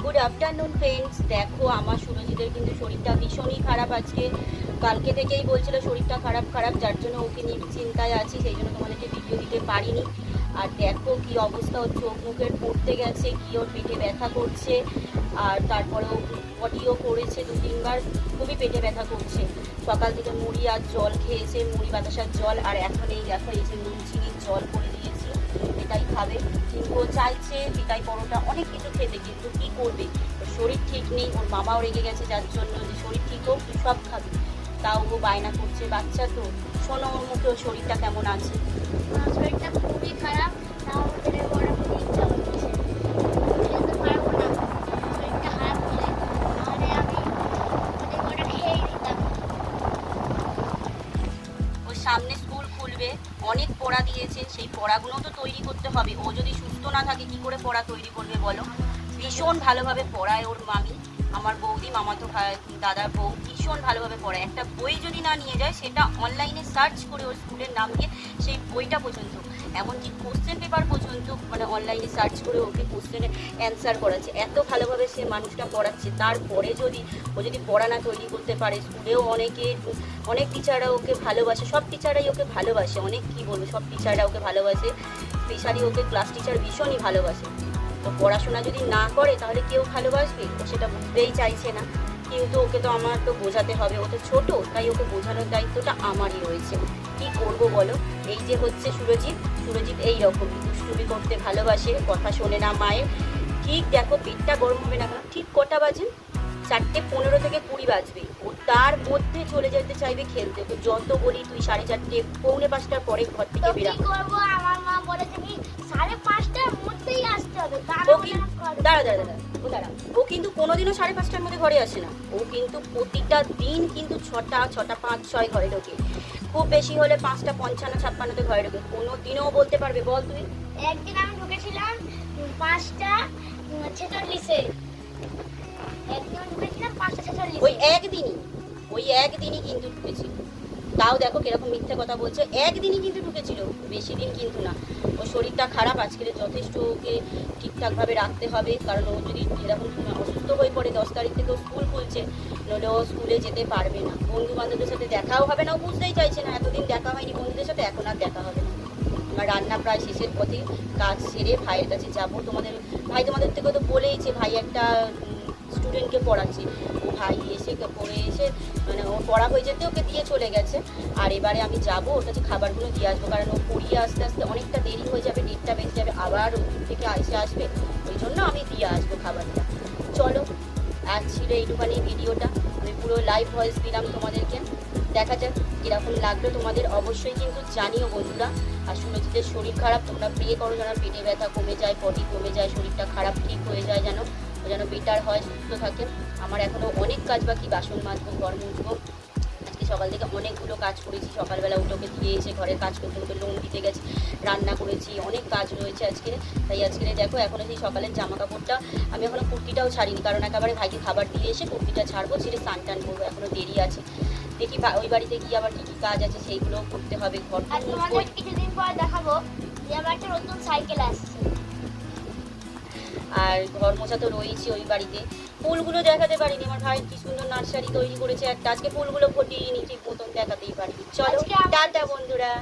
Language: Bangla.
Good afternoon friends. দেখো আমার সুরজিতের কিন্তু শরীরটা ভীষণই খারাপ আজকে। কালকে থেকেই বলছিল শরীরটা খারাপ খারাপ, যার জন্য ওকে নিয়ে চিন্তায় আছি, সেই জন্য তোমাদেরকে ভিডিও দিতে পারিনি। আর দেখো কি অবস্থা, ওর চোখ মুখের পড়তে গেছে, কি ওর পেটে ব্যথা করছে। আর তারপরেও পটিও করেছে 2-3 বার, খুবই পেটে ব্যথা করছে। সকাল থেকে মুড়ি আর জল খেয়েছে, মুড়ি বাতাসার জল, আর এখন এই দেখো এই যে নুন চিনির জল করে দিয়েছি, এটাই খাবে। কিন্তু ও চাইছে বিকাই পরোটা অনেক কিছু খেতে, কিন্তু কি করবে, ওর শরীর ঠিক নেই। ওর মামাও রেগে গেছে যার জন্য যে শরীর ঠিক হোক তুই সব খাবি, তাও ও বায়না করছে। বাচ্চা তো, শোনো ওর মুখে ওর শরীরটা কেমন আছে। শরীরটা খুবই খারাপ, তাও ওদের বড় করে ইচ্ছা হচ্ছে খেতে পারবো না। শরীরটা খারাপ হলে তাহলে আমি ওদের বড় খেয়ে দিতাম। ওর সামনে স্কুল খুলবে, অনেক পড়া দিয়েছে, সেই পড়াগুলো তো তৈরি করতে হবে। ও যদি সুস্থ না থাকে কি করে পড়া তৈরি করবে বলো। ভীষণ ভালোভাবে পড়ায় ওর মামি, আমার বৌদি, মামাতো দাদার বউ, ভীষণ ভালোভাবে পড়ায়। একটা বই যদি না নিয়ে যায়, সেটা অনলাইনে সার্চ করে ওর স্কুলের নাম দিয়ে সেই বইটা পর্যন্ত, এমনকি কোশ্চেন পেপার পর্যন্ত মানে অনলাইনে সার্চ করে ওকে কোশ্চেনের অ্যান্সার করাচ্ছে। এত ভালোভাবে সে মানুষটা পড়াচ্ছে। তারপরে যদি ও যদি পড়া না তৈরি করতে পারে, স্কুলেও অনেক টিচাররা ওকে ভালোবাসে, সব টিচাররাই ওকে ভালোবাসে, অনেক কী বলবো, সব টিচাররা ওকে ভালোবাসে, স্পেশালি ওকে ক্লাস টিচার ভীষণই ভালোবাসে। তো পড়াশোনা যদি না করে তাহলে কেউ ভালোবাসবে, ও সেটা বুঝতেই চাইছে না। কিন্তু ওকে তো আমার তো বোঝাতে হবে, ও তো ছোটো, তাই ওকে বোঝানোর দায়িত্বটা আমারই রয়েছে। কি করব বলো। এই যে হচ্ছে সুরজিৎ, সুরজিৎ এই রকম দুষ্টুমি করতে ভালোবাসে, কথা শোনে না মায়ের। ঠিক দেখো পেটটা গরম হবে না কেন, ঠিক কটা বাজে, 4:15 থেকে 20 বাজবে, ও তার মধ্যে চলে যেতে চাইবে খেলতে। ওকে যত বলি তুই 4:30, 4:45টার পরে ঘর থেকে তো বেরা। কি করবো, আমার মা বলেছে কি 5:30টার মধ্যেই আসতে হবে। ও কি দাঁড়া, ও কিন্তু কোনোদিনও 5:30টার মধ্যে ঘরে আসে না। ও কিন্তু প্রতিটা দিন কিন্তু 6টা 5-6 ঘরে ঢোকে, খুব বেশি হলে 5:55-56তে ঘরে ঢোকে। কোনোদিনও বলতে পারবে বল তুই? একদিন আমি ঢুকেছিলাম 5:46-এ, একদিন আমি ঢুকেছিলাম 5:46-এ। ওই একদিনই কিন্তু ঢুকেছিল। তাও দেখো কিরকম মিথ্যে কথা বলছে, একদিনই কিন্তু ঢুকেছিল, বেশি দিন কিন্তু না। ওর শরীরটা খারাপ, আজকে যথেষ্ট ওকে ঠিকঠাকভাবে রাখতে হবে, কারণ ও যদি এরকম অসুস্থ হয়ে পড়ে, 10 তারিখ থেকে স্কুল খুলছে, নইলে ও স্কুলে যেতে পারবে না, বন্ধু বান্ধবদের সাথে দেখাও হবে না। ও বুঝতেই চাইছে না, এতদিন দেখা হয়নি বন্ধুদের সাথে, এখন আর দেখা হবে না। আমার রান্না প্রায় শেষের পথে, কাজ সেরে ভাইয়ের কাছে যাবো। তোমাদের থেকে তো বলেইছে, ভাই একটা স্টুডেন্টকে পড়াচ্ছি, ও ভাই এসে পড়ে এসে মানে ও পড়া হয়ে যেতে ওকে দিয়ে চলে গেছে। আর এবারে আমি যাবো ওর কাছে খাবারগুলো দিয়ে আসবো, কারণ ও পড়িয়ে আসতে আসতে অনেকটা দেরি হয়ে যাবে, 1:30 বেজে যাবে, আবার ওখান থেকে এসে আসবে, ওই জন্য আমি দিয়ে আসবো খাবারটা। চলো, আজ ছিল এইটুখানি ভিডিওটা, আমি পুরো লাইভ ভয়েস দিলাম তোমাদেরকে। দেখা যাক কীরকম লাগলো তোমাদের, অবশ্যই কিন্তু জানিও বন্ধুরা। আর সুরজিতের শরীর খারাপ, তোমরা প্রে করো যেন পেটে ব্যথা কমে যায়, পটি কমে যায়, শরীরটা খারাপ ঠিক হয়ে যায়, যেন বেটার হয়, সুস্থ থাকে। আমার এখনও অনেক কাজ বাকি, বাসন মাজবো, ঘর মুছবো। আজকে সকাল থেকে অনেকগুলো কাজ করেছি, সকালবেলা উঠোকে দিয়ে এসে ঘরের কাজ করতে করতে লোন দিতে গেছি, রান্না করেছি, অনেক কাজ রয়েছে আজকে। তাই আজকে দেখো এখনও সেই সকালের জামা কাপড়টা আমি এখনও কুর্তিটাও ছাড়িনি, কারণ একেবারে ভাইকে খাবার দিয়ে এসে কুর্তিটা ছাড়বো, ছেড়ে স্নান টান করবো, এখনও দেরি আছে। দেখি ওই বাড়িতে গিয়ে আবার কী কী কাজ আছে সেইগুলোও করতে হবে। ঘর কিছুদিন পর দেখাবো যে আমার একটা নতুন সাইকেল আসছে। আর ঘর মোছা তো রয়েছে ওই বাড়িতে। ফুলগুলো দেখাতে পারিনি, আমার ভাই কি সুন্দর নার্সারি তৈরি করেছে একটা, আজকে ফুলগুলো ফটিয়ে নি, ঠিক মতন দেখাতেই পারিনি। চলো টাটা বন্ধুরা।